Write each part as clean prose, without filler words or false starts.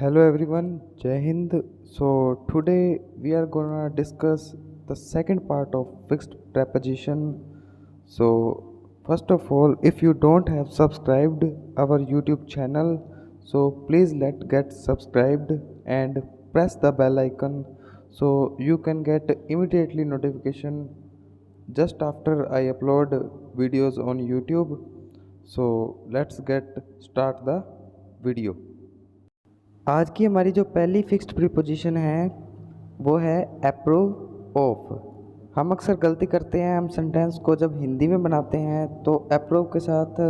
Hello everyone, Jai Hind. So today we are gonna discuss the second part of fixed preposition. So first of all, if you don't have subscribed our YouTube channel, so please get subscribed and press the bell icon so you can get immediately notification just after I upload videos on YouTube. So let's get start the video. आज की हमारी जो पहली fixed preposition है वो है approve of. हम अक्सर गलती करते हैं, हम सेंटेंस को जब हिंदी में बनाते हैं तो अप्रूव के साथ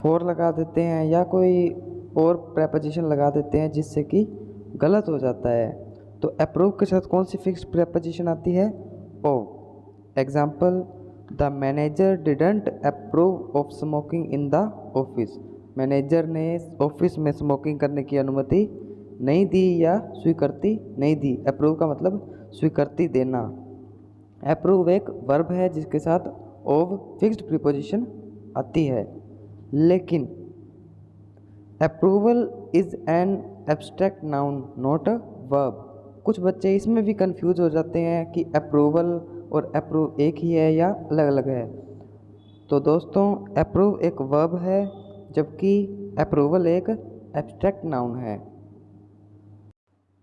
फॉर लगा देते हैं या कोई और प्रेपोजिशन लगा देते हैं जिससे कि गलत हो जाता है। तो अप्रूव के साथ कौन सी फिक्स्ड प्रेपोजिशन आती है? Of. Example, the manager didn't approve of smoking in the office. Manager ने ऑफिस में स्मोकिंग करने की अनुमति नहीं दी या स्वीकृति नहीं दी। अप्रूव का मतलब स्वीकृति देना। अप्रूव एक वर्ब है जिसके साथ ऑफ फिक्स्ड प्रीपोजिशन आती है। लेकिन approval is an abstract noun not a verb. कुछ बच्चे इसमें भी कंफ्यूज हो जाते हैं कि अप्रूवल और अप्रूव एक ही है या अलग अलग है। तो दोस्तों, अप्रूव एक वर्ब है जबकि अप्रूवल एक एब्स्ट्रैक्ट नाउन है।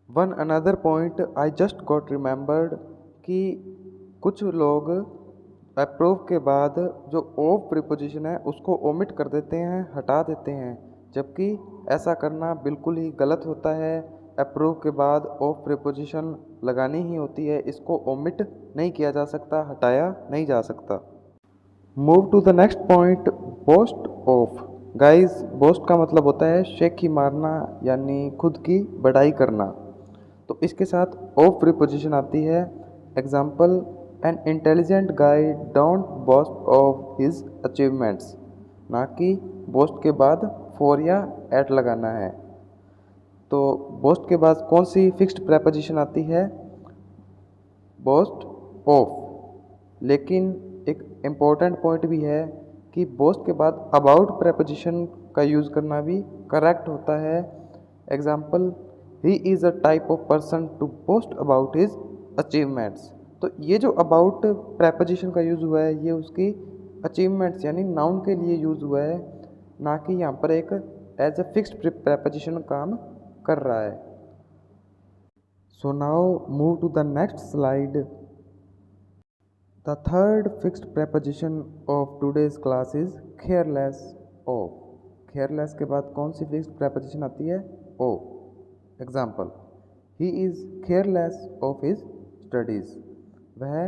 One another point I just got remembered कि कुछ लोग अप्रूव के बाद जो ऑफ प्रीपोजिशन है उसको ओमिट कर देते हैं, हटा देते हैं, जबकि ऐसा करना बिल्कुल ही गलत होता है। अप्रूव के बाद ऑफ प्रीपोजिशन लगानी ही होती है, इसको ओमिट नहीं किया जा सकता, हटाया नहीं जा सकता। Move to the next point, boast of. Guys, boast का मतलब होता है शेखी मारना यानी खुद की बड़ाई करना। तो इसके साथ ऑफ प्रीपोजिशन आती है। Example, an intelligent guy don't boast of his achievements. ना कि बोस्ट के बाद फॉर या एट लगाना है। तो बोस्ट के बाद कौन सी फिक्स्ड प्रेपोजिशन आती है? Boast of. लेकिन एक इम्पोर्टेंट पॉइंट भी है कि बोस्ट के बाद अबाउट प्रेपोजिशन का यूज़ करना भी करेक्ट होता है। Example, he is a type of person to boast about his achievements. तो ये जो अबाउट प्रेपोजिशन का यूज़ हुआ है ये उसकी अचीवमेंट्स यानी नाउन के लिए यूज़ हुआ है, ना कि यहाँ पर एक एज अ फिक्स्ड प्रेपोजिशन काम कर रहा है। So now move to the next slide. The third fixed preposition of today's class is careless of। careless के बाद कौन सी fixed preposition आती है? of। Example, he is careless of his studies। वह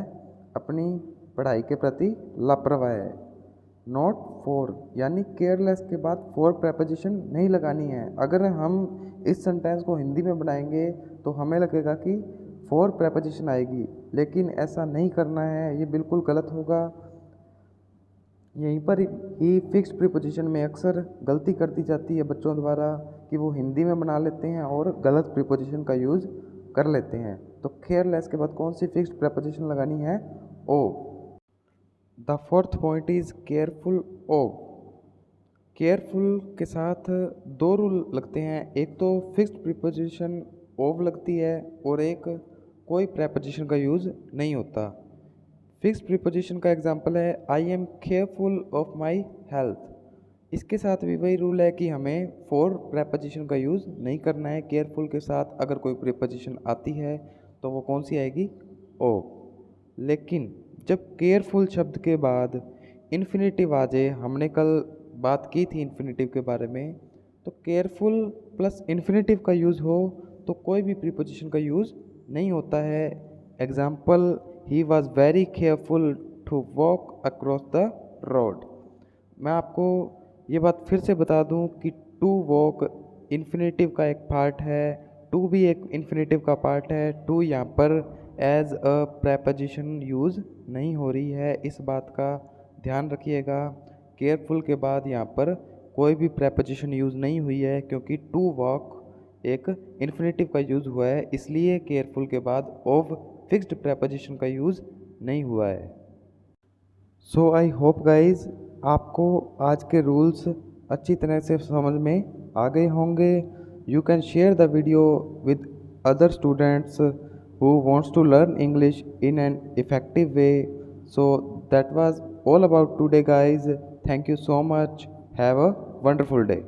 अपनी पढ़ाई के प्रति लापरवाह है। नॉट फॉर यानी केयरलेस के बाद फॉर प्रेपोजिशन नहीं लगानी है। अगर हम इस सेंटेंस को हिंदी में बनाएंगे तो हमें लगेगा कि फॉर प्रेपोजिशन आएगी, लेकिन ऐसा नहीं करना है, ये बिल्कुल गलत होगा। यहीं पर ही फिक्स्ड प्रीपोजिशन में अक्सर गलती कर दी जाती है बच्चों द्वारा कि वो हिंदी में बना लेते हैं और गलत प्रीपोजिशन का यूज़ कर लेते हैं। तो केयरलेस के बाद कौन सी फिक्स्ड प्रीपोजिशन लगानी है? Oh. The fourth point is careful of. Careful के साथ दो रूल लगते हैं। एक तो फिक्स्ड प्रीपोजिशन ऑफ लगती है और एक कोई प्रेपोजिशन का यूज़ नहीं होता। फिक्स्ड प्रीपोजिशन का एग्जांपल है I am careful of my health. इसके साथ भी वही रूल है कि हमें फॉर प्रेपोजिशन का यूज़ नहीं करना है। केयरफुल के साथ अगर कोई प्रीपोजिशन आती है तो वो कौन सी आएगी? ऑफ। लेकिन जब केयरफुल शब्द के बाद इन्फिनेटिव आ जाए, हमने कल बात की थी इन्फिनेटिव के बारे में, तो केयरफुल प्लस इन्फिनेटिव का यूज़ हो तो कोई भी प्रीपोजिशन का यूज़ नहीं होता है। Example, he was very careful to walk across the road. मैं आपको ये बात फिर से बता दूं कि टू वॉक इन्फिनेटिव का एक पार्ट है, टू भी एक इन्फिनेटिव का पार्ट है। टू यहाँ पर एज अ प्रेपोजिशन यूज़ नहीं हो रही है, इस बात का ध्यान रखिएगा। केयरफुल के बाद यहाँ पर कोई भी प्रेपोजिशन यूज़ नहीं हुई है क्योंकि टू वॉक एक इन्फिनेटिव का यूज़ हुआ है, इसलिए केयरफुल के बाद ऑफ फिक्स्ड प्रेपोजिशन का यूज़ नहीं हुआ है। सो आई होप गाइज आपको आज के रूल्स अच्छी तरह से समझ में आ गए होंगे। You can share the video with other students who wants to learn English in an effective way. So that was all about today, guys. Thank you so much. Have a wonderful day.